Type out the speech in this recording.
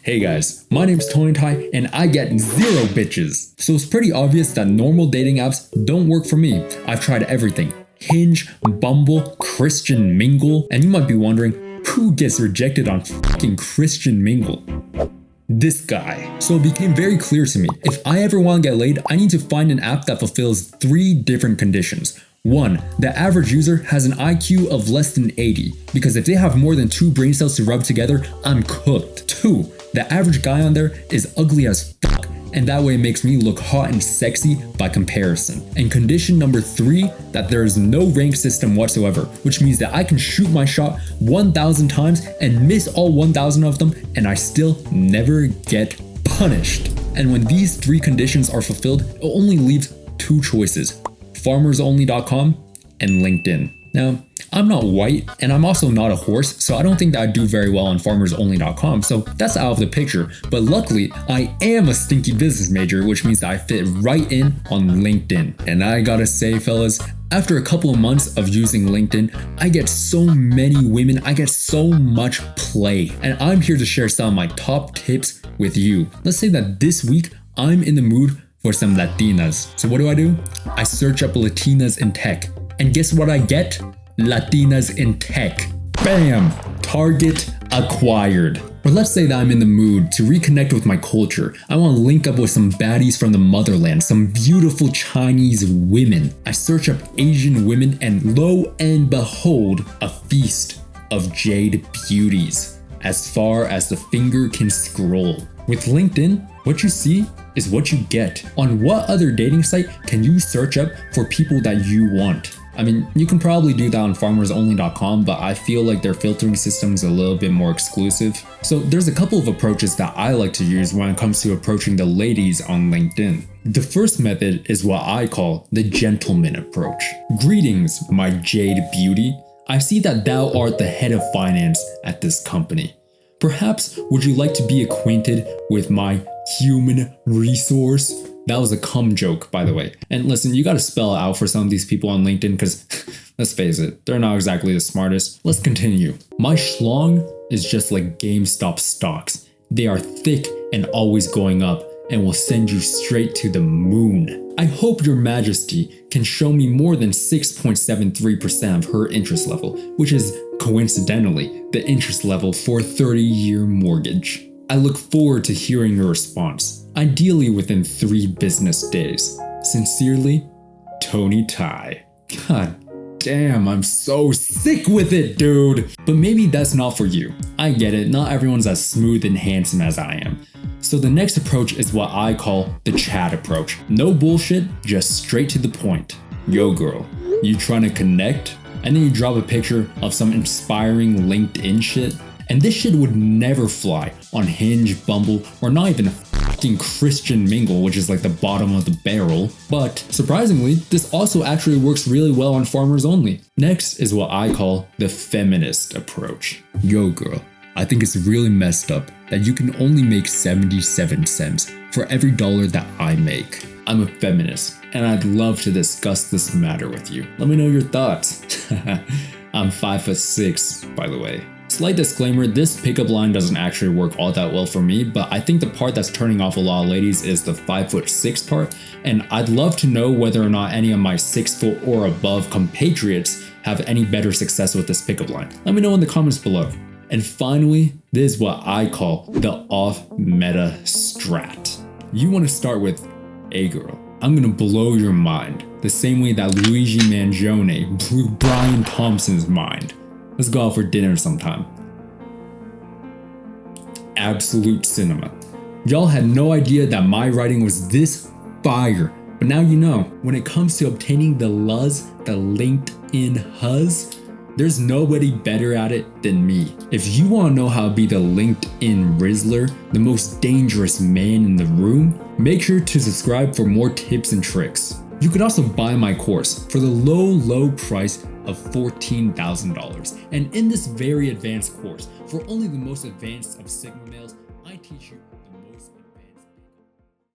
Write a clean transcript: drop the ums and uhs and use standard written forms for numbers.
Hey guys, my name's Tony Tai and I get zero bitches. So it's pretty obvious that normal dating apps don't work for me. I've tried everything. Hinge, Bumble, Christian Mingle, and you might be wondering, who gets rejected on fucking Christian Mingle? This guy. So it became very clear to me, if I ever want to get laid, I need to find an app that fulfills 3 different conditions. 1. The average user has an IQ of less than 80, because if they have more than 2 brain cells to rub together, I'm cooked. 2. The average guy on there is ugly as fuck, and that way it makes me look hot and sexy by comparison. And condition number 3, that there is no rank system whatsoever, which means that I can shoot my shot 1,000 times and miss all 1,000 of them, and I still never get punished. And when these 3 conditions are fulfilled, it only leaves 2 choices: farmersonly.com and LinkedIn. Now, I'm not white and I'm also not a horse, so I don't think that I'd do very well on farmersonly.com, so that's out of the picture. But luckily, I am a stinky business major, which means that I fit right in on LinkedIn. And I gotta say, fellas, after a couple of months of using LinkedIn, I get so many women, I get so much play. And I'm here to share some of my top tips with you. Let's say that this week, I'm in the mood for some Latinas. So what do? I search up Latinas in tech. And guess what I get? Latinas in tech. Bam! Target acquired. Or let's say that I'm in the mood to reconnect with my culture. I want to link up with some baddies from the motherland, some beautiful Chinese women. I search up Asian women and lo and behold, a feast of jade beauties, as far as the finger can scroll. With LinkedIn, what you see is what you get. On what other dating site can you search up for people that you want? I mean, you can probably do that on farmersonly.com, but I feel like their filtering system is a little bit more exclusive. So there's a couple of approaches that I like to use when it comes to approaching the ladies on LinkedIn. The first method is what I call the gentleman approach. Greetings, my jade beauty. I see that thou art the head of finance at this company. Perhaps would you like to be acquainted with my human resource? That was a cum joke, by the way. And listen, you gotta spell it out for some of these people on LinkedIn because, let's face it, they're not exactly the smartest. Let's continue. My schlong is just like GameStop stocks. They are thick and always going up and will send you straight to the moon. I hope your majesty can show me more than 6.73% of her interest level, which is coincidentally the interest level for a 30-year mortgage. I look forward to hearing your response, ideally within 3 business days. Sincerely, Tony Tai. God damn, I'm so sick with it, dude. But maybe that's not for you. I get it, not everyone's as smooth and handsome as I am. So the next approach is what I call the chat approach. No bullshit, just straight to the point. Yo girl, you trying to connect? And then you drop a picture of some inspiring LinkedIn shit. And this shit would never fly on Hinge, Bumble, or not even a fucking Christian Mingle, which is like the bottom of the barrel. But surprisingly, this also actually works really well on Farmers Only. Next is what I call the feminist approach. Yo girl, I think it's really messed up that you can only make 77 cents for every dollar that I make. I'm a feminist, and I'd love to discuss this matter with you. Let me know your thoughts. I'm 5'6", by the way. Slight disclaimer, this pickup line doesn't actually work all that well for me, but I think the part that's turning off a lot of ladies is the 5'6" part, and I'd love to know whether or not any of my 6 foot or above compatriots have any better success with this pickup line. Let me know in the comments below. And finally, this is what I call the off-meta strat. You want to start with, hey girl, I'm gonna blow your mind, the same way that Luigi Mangione blew Brian Thompson's mind. Let's go out for dinner sometime. Absolute cinema. Y'all had no idea that my writing was this fire, but now you know. When it comes to obtaining the luz, the LinkedIn huzz, there's nobody better at it than me. If you want to know how to be the LinkedIn Rizzler, the most dangerous man in the room, make sure to subscribe for more tips and tricks. You could also buy my course for the low price of $14,000. And in this very advanced course, for only the most advanced of Sigma males, I teach you